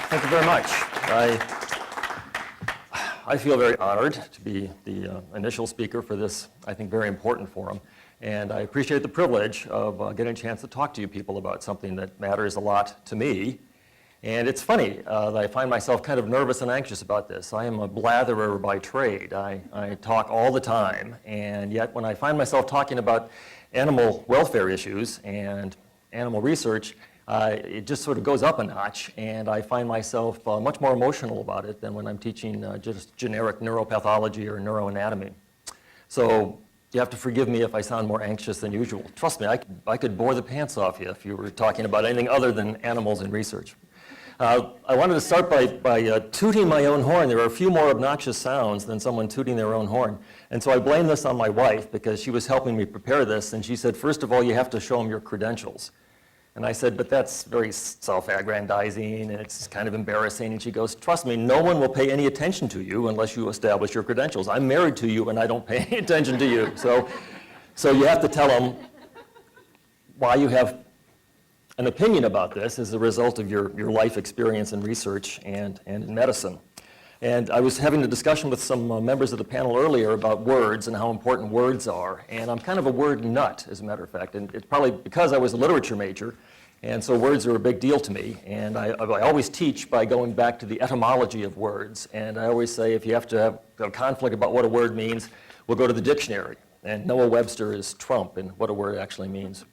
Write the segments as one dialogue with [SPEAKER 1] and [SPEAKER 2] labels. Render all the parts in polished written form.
[SPEAKER 1] Thank you very much. I feel very honored to be the initial speaker for this, I think, very important forum. And I appreciate the privilege of getting a chance to talk to you people about something that matters a lot to me. And it's funny that I find myself kind of nervous and anxious about this. I am a blatherer by trade. I talk all the time. And yet when I find myself talking about animal welfare issues and animal research, it just sort of goes up a notch, and I find myself much more emotional about it than when I'm teaching just generic neuropathology or neuroanatomy. So you have to forgive me if I sound more anxious than usual. Trust me, I could bore the pants off you if you were talking about anything other than animals in research. I wanted to start by tooting my own horn. There are a few more obnoxious sounds than someone tooting their own horn. And so I blame this on my wife because she was helping me prepare this, and she said, first of all, you have to show them your credentials. And I said, but that's very self-aggrandizing, and it's kind of embarrassing. And she goes, trust me, no one will pay any attention to you unless you establish your credentials. I'm married to you, and I don't pay any attention to you. So you have to tell them why you have an opinion about this as a result of your life experience in research and in medicine. And I was having a discussion with some members of the panel earlier about words and how important words are. And I'm kind of a word nut, as a matter of fact. And it's probably because I was a literature major. And so words are a big deal to me. And I always teach by going back to the etymology of words. And I always say if you have to have a conflict about what a word means, we'll go to the dictionary. And Noah Webster is trump in what a word actually means.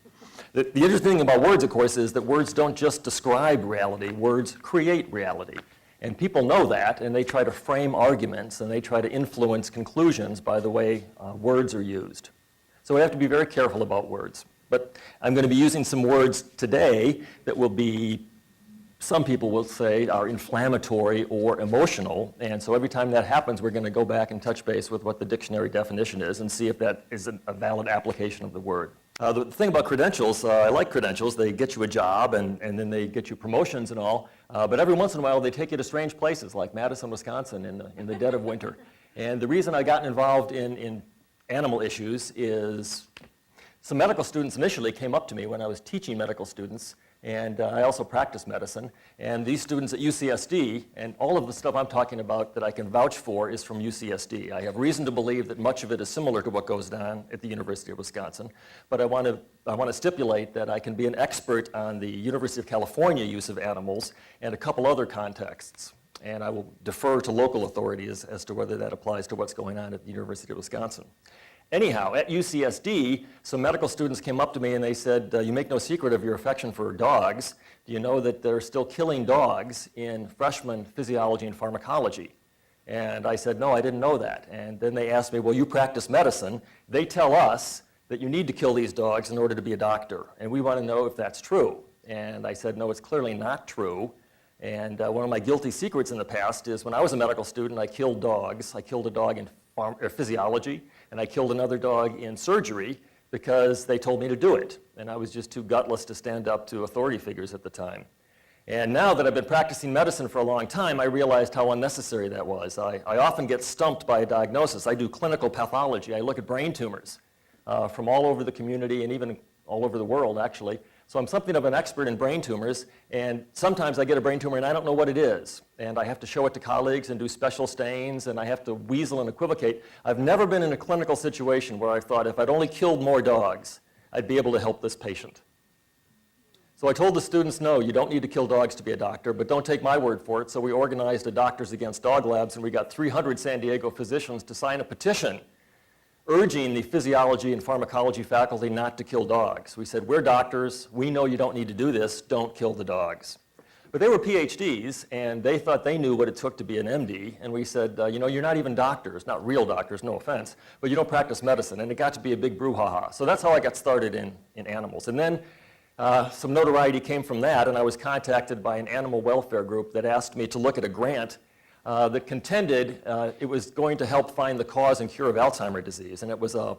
[SPEAKER 1] The interesting thing about words, of course, is that words don't just describe reality. Words create reality. And people know that, and they try to frame arguments, and they try to influence conclusions by the way words are used. So we have to be very careful about words. But I'm going to be using some words today that will be, some people will say, are inflammatory or emotional. And so every time that happens, we're going to go back and touch base with what the dictionary definition is and see if that is a valid application of the word. The thing about credentials, I like credentials. They get you a job, and then they get you promotions and all. But every once in a while, they take you to strange places like Madison, Wisconsin in the dead of winter. And the reason I got involved in animal issues is some medical students initially came up to me when I was teaching medical students. And I also practice medicine. And these students at UCSD, and all of the stuff I'm talking about that I can vouch for is from UCSD. I have reason to believe that much of it is similar to what goes on at the University of Wisconsin. But I want to stipulate that I can be an expert on the University of California use of animals and a couple other contexts. And I will defer to local authorities as to whether that applies to what's going on at the University of Wisconsin. Anyhow, at UCSD, some medical students came up to me and they said, you make no secret of your affection for dogs. Do you know that they're still killing dogs in freshman physiology and pharmacology? And I said, no, I didn't know that. And then they asked me, well, you practice medicine. They tell us that you need to kill these dogs in order to be a doctor. And we want to know if that's true. And I said, no, it's clearly not true. And one of my guilty secrets in the past is when I was a medical student, I killed dogs. I killed a dog in physiology. And I killed another dog in surgery because they told me to do it. And I was just too gutless to stand up to authority figures at the time. And now that I've been practicing medicine for a long time, I realized how unnecessary that was. I often get stumped by a diagnosis. I do clinical pathology. I look at brain tumors from all over the community and even all over the world, actually. So I'm something of an expert in brain tumors, and sometimes I get a brain tumor and I don't know what it is. And I have to show it to colleagues and do special stains, and I have to weasel and equivocate. I've never been in a clinical situation where I thought if I'd only killed more dogs, I'd be able to help this patient. So I told the students, no, you don't need to kill dogs to be a doctor, but don't take my word for it. So we organized a Doctors Against Dog Labs, and we got 300 San Diego physicians to sign a petition urging the physiology and pharmacology faculty not to kill dogs. We said, we're doctors, we know you don't need to do this, don't kill the dogs. But they were PhDs, and they thought they knew what it took to be an MD, and we said, you know, you're not even doctors, not real doctors, no offense, but you don't practice medicine, and it got to be a big brouhaha. So that's how I got started in animals. And then some notoriety came from that, and I was contacted by an animal welfare group that asked me to look at a grant that contended it was going to help find the cause and cure of Alzheimer's disease. And it was a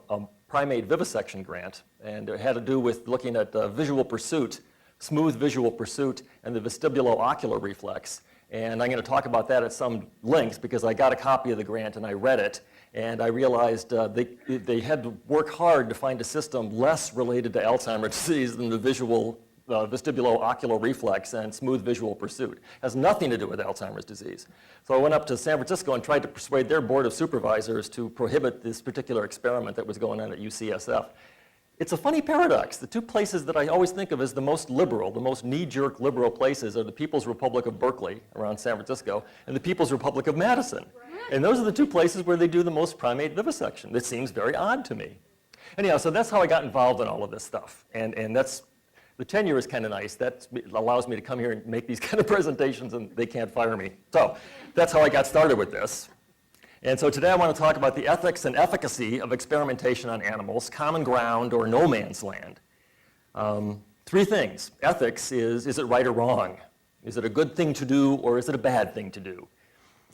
[SPEAKER 1] primate vivisection grant. And it had to do with looking at visual pursuit, smooth visual pursuit, and the vestibulo-ocular reflex. And I'm going to talk about that at some length because I got a copy of the grant and I read it. And I realized they had to work hard to find a system less related to Alzheimer's disease than the visual vestibulo-ocular reflex and smooth visual pursuit. It has nothing to do with Alzheimer's disease. So I went up to San Francisco and tried to persuade their board of supervisors to prohibit this particular experiment that was going on at UCSF. It's a funny paradox. The two places that I always think of as the most liberal, the most knee-jerk liberal places are the People's Republic of Berkeley around San Francisco and the People's Republic of Madison. And those are the two places where they do the most primate vivisection. That seems very odd to me. Anyhow, so that's how I got involved in all of this stuff. And that's, the tenure is kind of nice. That allows me to come here and make these kind of presentations and they can't fire me. So that's how I got started with this. And so today I want to talk about the ethics and efficacy of experimentation on animals, common ground or no man's land. Three things. Ethics is it right or wrong? Is it a good thing to do or is it a bad thing to do?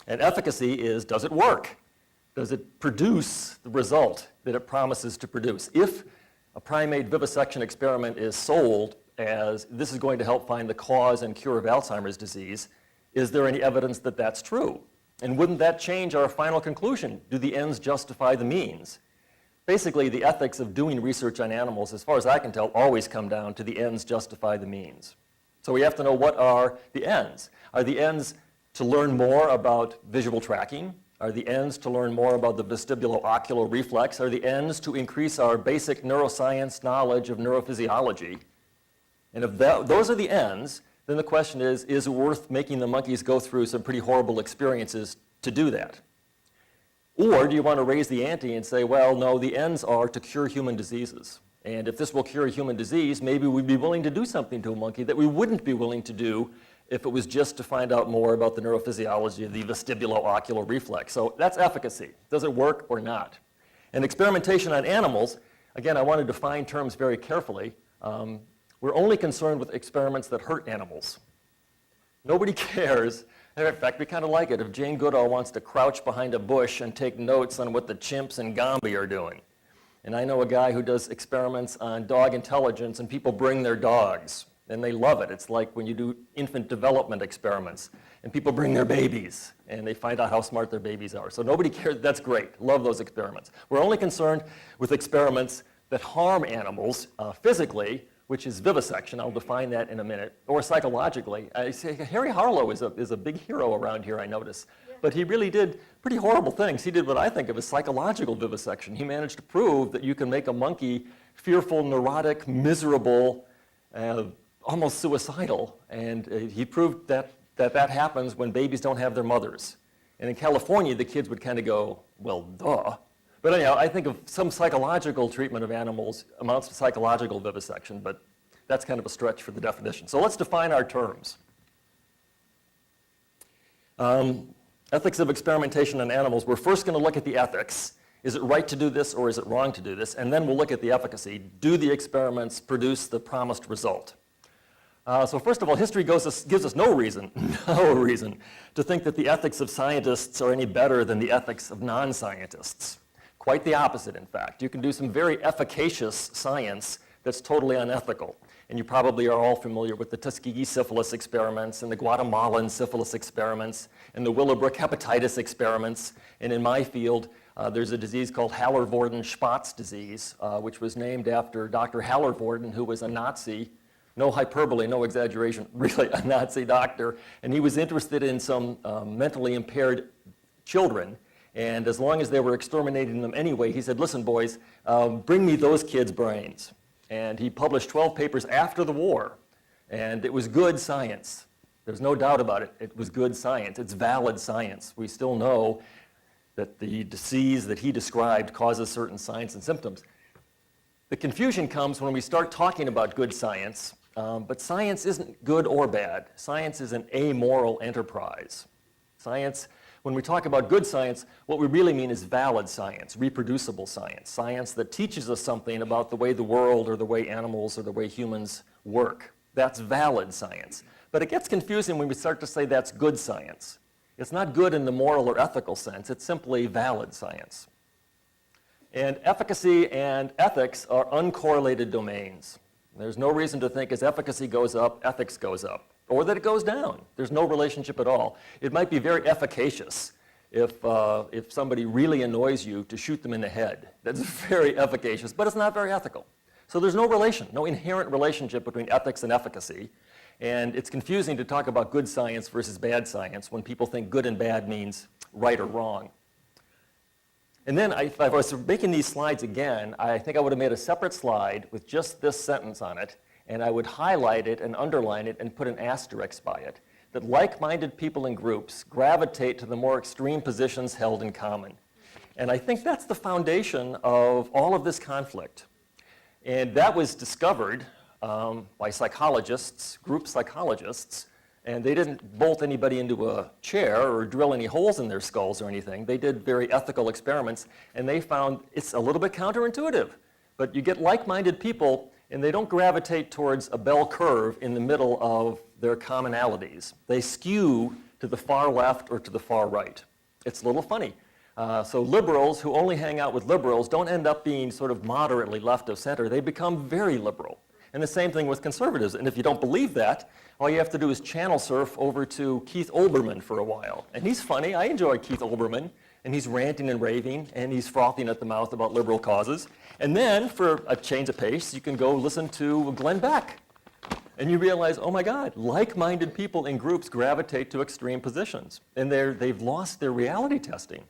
[SPEAKER 1] And efficacy is, does it work? Does it produce the result that it promises to produce? If a primate vivisection experiment is sold as this is going to help find the cause and cure of Alzheimer's disease, is there any evidence that that's true? And wouldn't that change our final conclusion? Do the ends justify the means? Basically, the ethics of doing research on animals, as far as I can tell, always come down to the ends justify the means. So we have to know, what are the ends? Are the ends to learn more about visual tracking? Are the ends to learn more about the vestibulo-ocular reflex? Are the ends to increase our basic neuroscience knowledge of neurophysiology? And if those are the ends, then the question is it worth making the monkeys go through some pretty horrible experiences to do that? Or do you want to raise the ante and say, well, no, the ends are to cure human diseases. And if this will cure a human disease, maybe we'd be willing to do something to a monkey that we wouldn't be willing to do if it was just to find out more about the neurophysiology of the vestibulo-ocular reflex. So that's efficacy. Does it work or not? And experimentation on animals, again, I want to define terms very carefully. We're only concerned with experiments that hurt animals. Nobody cares. In fact, we kind of like it if Jane Goodall wants to crouch behind a bush and take notes on what the chimps in Gombe are doing. And I know a guy who does experiments on dog intelligence, and people bring their dogs, and they love it. It's like when you do infant development experiments, and people bring their babies, and they find out how smart their babies are. So nobody cares. That's great. Love those experiments. We're only concerned with experiments that harm animals physically, which is vivisection. I'll define that in a minute. Or psychologically. I say Harry Harlow is a big hero around here, I notice. Yeah. But he really did pretty horrible things. He did what I think of as psychological vivisection. He managed to prove that you can make a monkey fearful, neurotic, miserable, almost suicidal. And he proved that happens when babies don't have their mothers. And in California, the kids would kind of go, well, duh. But anyhow, I think of some psychological treatment of animals amounts to psychological vivisection, but that's kind of a stretch for the definition. So let's define our terms. Ethics of experimentation on animals. We're first going to look at the ethics. Is it right to do this or is it wrong to do this? And then we'll look at the efficacy. Do the experiments produce the promised result? So first of all, history gives us no reason to think that the ethics of scientists are any better than the ethics of non-scientists. Quite the opposite, in fact. You can do some very efficacious science that's totally unethical. And you probably are all familiar with the Tuskegee syphilis experiments and the Guatemalan syphilis experiments and the Willowbrook hepatitis experiments. And in my field, there's a disease called Haller-Worden-Spatz disease, which was named after Dr. Haller-Worden, who was a Nazi. No hyperbole, no exaggeration, really a Nazi doctor. And he was interested in some mentally impaired children. And as long as they were exterminating them anyway, he said, listen, boys, bring me those kids' brains. And he published 12 papers after the war. And it was good science. There's no doubt about it. It was good science. It's valid science. We still know that the disease that he described causes certain signs and symptoms. The confusion comes when we start talking about good science. But science isn't good or bad. Science is an amoral enterprise. Science, when we talk about good science, what we really mean is valid science, reproducible science, science that teaches us something about the way the world or the way animals or the way humans work. That's valid science. But it gets confusing when we start to say that's good science. It's not good in the moral or ethical sense. It's simply valid science. And efficacy and ethics are uncorrelated domains. There's no reason to think as efficacy goes up, ethics goes up, or that it goes down. There's no relationship at all. It might be very efficacious if somebody really annoys you to shoot them in the head. That's very efficacious, but it's not very ethical. So there's no relation, no inherent relationship between ethics and efficacy. And it's confusing to talk about good science versus bad science when people think good and bad means right or wrong. And then if I was making these slides again, I think I would have made a separate slide with just this sentence on it, and I would highlight it and underline it and put an asterisk by it, that like-minded people and groups gravitate to the more extreme positions held in common. And I think that's the foundation of all of this conflict. And that was discovered by psychologists, group psychologists, and they didn't bolt anybody into a chair or drill any holes in their skulls or anything. They did very ethical experiments, and they found it's a little bit counterintuitive. But you get like-minded people, and they don't gravitate towards a bell curve in the middle of their commonalities. They skew to the far left or to the far right. It's a little funny. So liberals who only hang out with liberals don't end up being sort of moderately left of center. They become very liberal. And the same thing with conservatives. And if you don't believe that, all you have to do is channel surf over to Keith Olbermann for a while. And he's funny. I enjoy Keith Olbermann. And he's ranting and raving, and he's frothing at the mouth about liberal causes. And then, for a change of pace, you can go listen to Glenn Beck. And you realize, oh my God, like-minded people in groups gravitate to extreme positions. And they've lost their reality testing.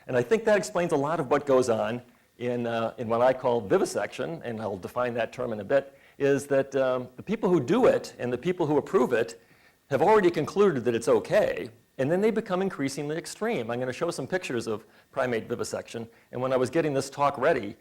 [SPEAKER 1] And I think that explains a lot of what goes on in what I call vivisection, and I'll define that term in a bit, is that the people who do it and the people who approve it have already concluded that it's okay, and then they become increasingly extreme. I'm going to show some pictures of primate vivisection, and when I was getting this talk ready,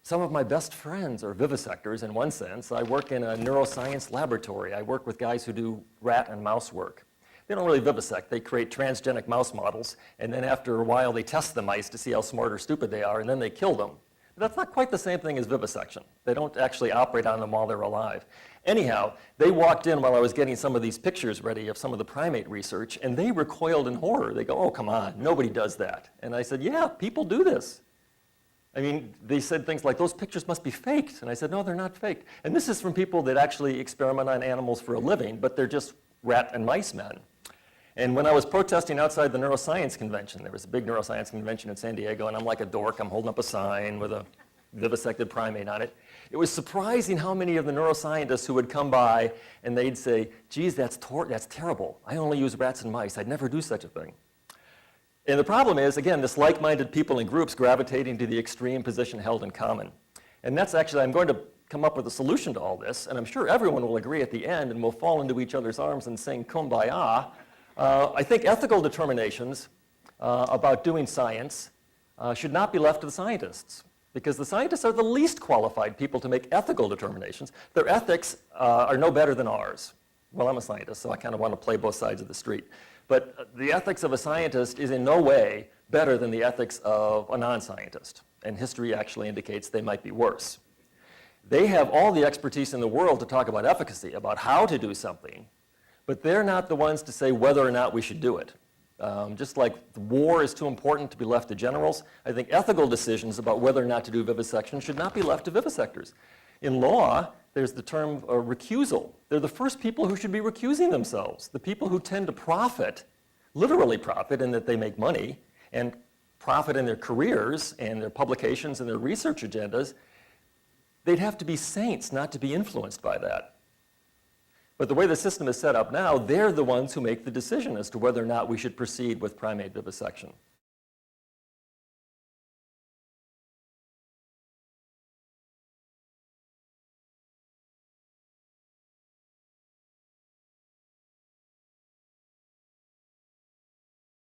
[SPEAKER 1] some of my best friends are vivisectors in one sense. I work in a neuroscience laboratory. I work with guys who do rat and mouse work. They don't really vivisect. They create transgenic mouse models, and then after a while they test the mice to see how smart or stupid they are, and then they kill them. But that's not quite the same thing as vivisection. They don't actually operate on them while they're alive. Anyhow, they walked in while I was getting some of these pictures ready of some of the primate research, and they recoiled in horror. They go, oh, come on, nobody does that. And I said, yeah, people do this. I mean, they said things like, those pictures must be faked. And I said, no, they're not faked. And this is from people that actually experiment on animals for a living, but they're just rat and mice men. And when I was protesting outside the neuroscience convention, there was a big neuroscience convention in San Diego, and I'm like a dork. I'm holding up a sign with a vivisected primate on it. It was surprising how many of the neuroscientists who would come by and they'd say, geez, that's terrible. I only use rats and mice. I'd never do such a thing. And the problem is, again, this like-minded people in groups gravitating to the extreme position held in common. And that's actually, I'm going to come up with a solution to all this, and I'm sure everyone will agree at the end and we'll fall into each other's arms and sing kumbaya. I think ethical determinations about doing science should not be left to the scientists, because the scientists are the least qualified people to make ethical determinations. Their ethics are no better than ours. Well, I'm a scientist, so I kind of want to play both sides of the street. But the ethics of a scientist is in no way better than the ethics of a non-scientist. And history actually indicates they might be worse. They have all the expertise in the world to talk about efficacy, about how to do something, but they're not the ones to say whether or not we should do it. Just like war is too important to be left to generals, I think ethical decisions about whether or not to do vivisection should not be left to vivisectors. In law, there's the term recusal. They're the first people who should be recusing themselves. The people who tend to profit, literally profit in that they make money, and profit in their careers and their publications and their research agendas, they'd have to be saints not to be influenced by that. But the way the system is set up now, they're the ones who make the decision as to whether or not we should proceed with primate vivisection.